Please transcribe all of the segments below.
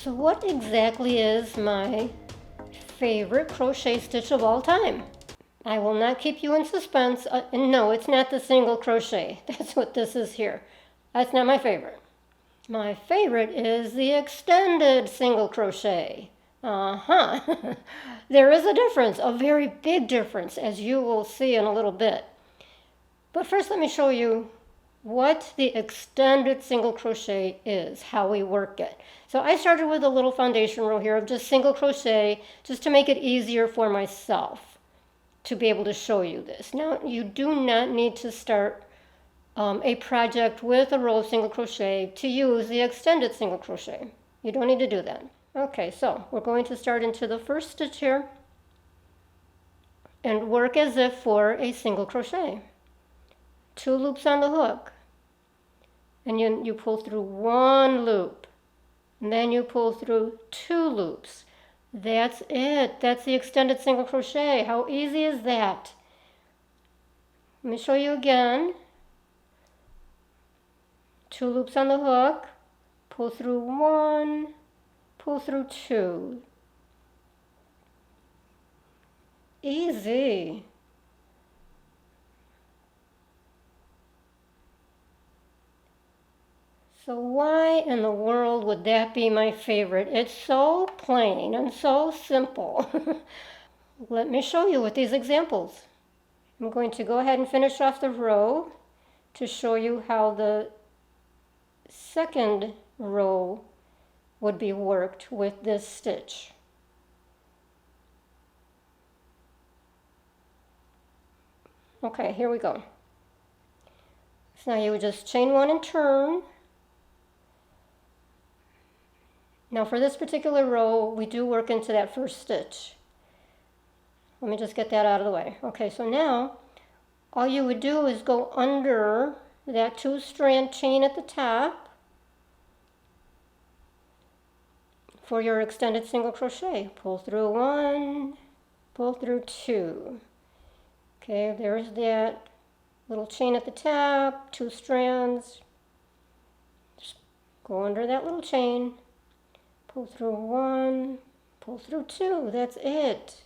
So what exactly is my favorite crochet stitch of all time? I will not keep you in suspense. No, it's not the single crochet. That's what this is here. That's not my favorite. My favorite is the extended single crochet. Uh-huh. There is a difference, a very big difference, as you will see in a little bit. But first let me show you what the extended single crochet is, how we work it. So I started with a little foundation row here of just single crochet, just to make it easier for myself to be able to show you this. Now, you do not need to start a project with a row of single crochet to use the extended single crochet. You don't need to do that. Okay, so we're going to start into the first stitch here and work as if for a single crochet. 2 loops on the hook, and you pull through 1 loop, and then you pull through 2 loops. That's it. That's the extended single crochet. How easy is that? Let me show you again. 2 loops on the hook, pull through 1, pull through 2. Easy. So why in the world would that be my favorite? It's so plain and so simple. Let me show you with these examples. I'm going to go ahead and finish off the row to show you how the second row would be worked with this stitch. Okay, here we go. So now you would just chain 1 and turn. Now for this particular row, we do work into that first stitch. Let me just get that out of the way. Okay, so now all you would do is go under that 2-strand chain at the top for your extended single crochet. Pull through 1, pull through 2. Okay, there's that little chain at the top, 2 strands. Just go under that little chain, pull through 1, pull through 2. That's it.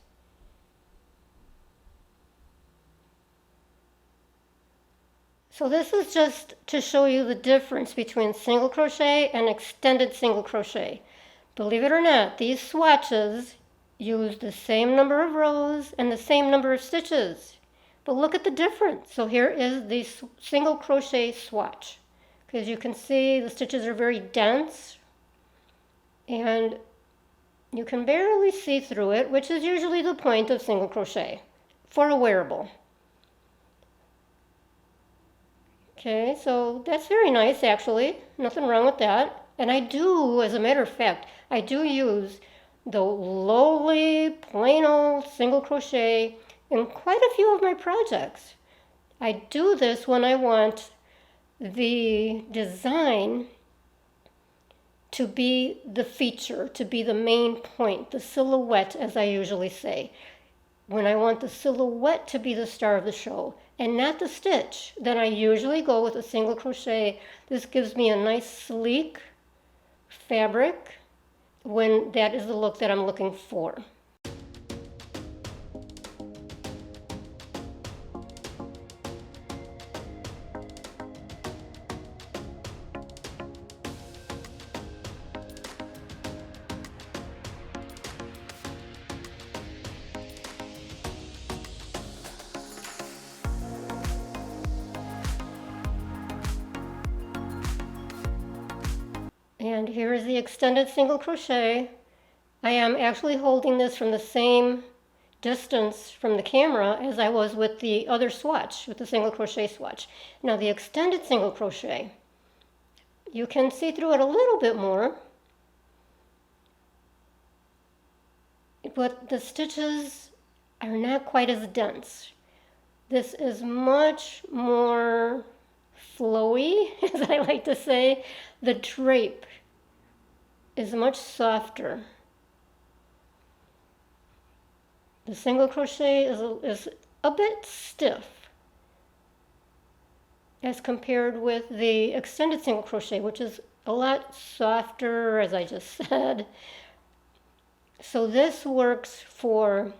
So this is just to show you the difference between single crochet and extended single crochet. Believe it or not, these swatches use the same number of rows and the same number of stitches. But look at the difference. So here is the single crochet swatch. As you can see, the stitches are very dense and you can barely see through it, which is usually the point of single crochet for a wearable. Okay, so that's very nice actually. Nothing wrong with that. And I do, as a matter of fact, I do use the lowly, plain old single crochet in quite a few of my projects. I do this when I want the design to be the feature, to be the main point, the silhouette, as I usually say. When I want the silhouette to be the star of the show and not the stitch, then I usually go with a single crochet. This gives me a nice sleek fabric when that is the look that I'm looking for. And here is the extended single crochet. I am actually holding this from the same distance from the camera as I was with the other swatch, with the single crochet swatch. Now the extended single crochet, you can see through it a little bit more, but the stitches are not quite as dense. This is much more flowy, as I like to say. The drape is much softer. The single crochet is a bit stiff. as compared with the extended single crochet, which is a lot softer, as I just said. So this works for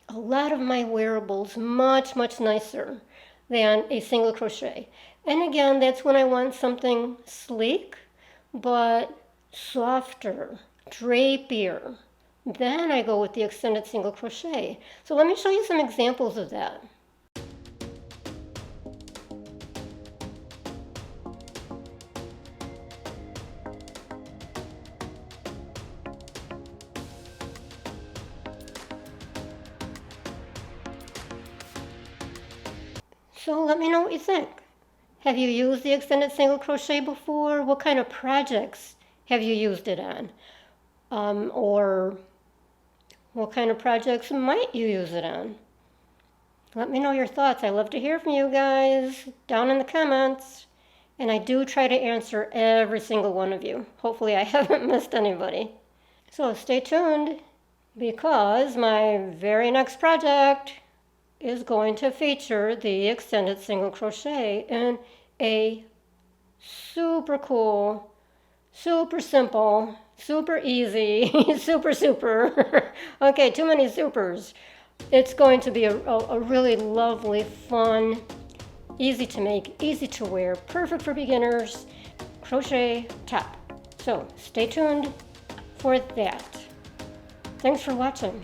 a lot of my wearables much, much nicer than a single crochet. And again, that's when I want something sleek, but softer, drapier. Then I go with the extended single crochet. So let me show you some examples of that. So let me know what you think. Have you used the extended single crochet before? What kind of projects have you used it on? Or what kind of projects might you use it on? Let me know your thoughts. I love to hear from you guys down in the comments. And I do try to answer every single one of you. Hopefully I haven't missed anybody. So stay tuned because my very next project is going to feature the extended single crochet in a super cool, super simple, super easy, super. Okay, too many supers. It's going to be a really lovely, fun, easy to make, easy to wear, perfect for beginners, crochet top. So stay tuned for that. Thanks for watching.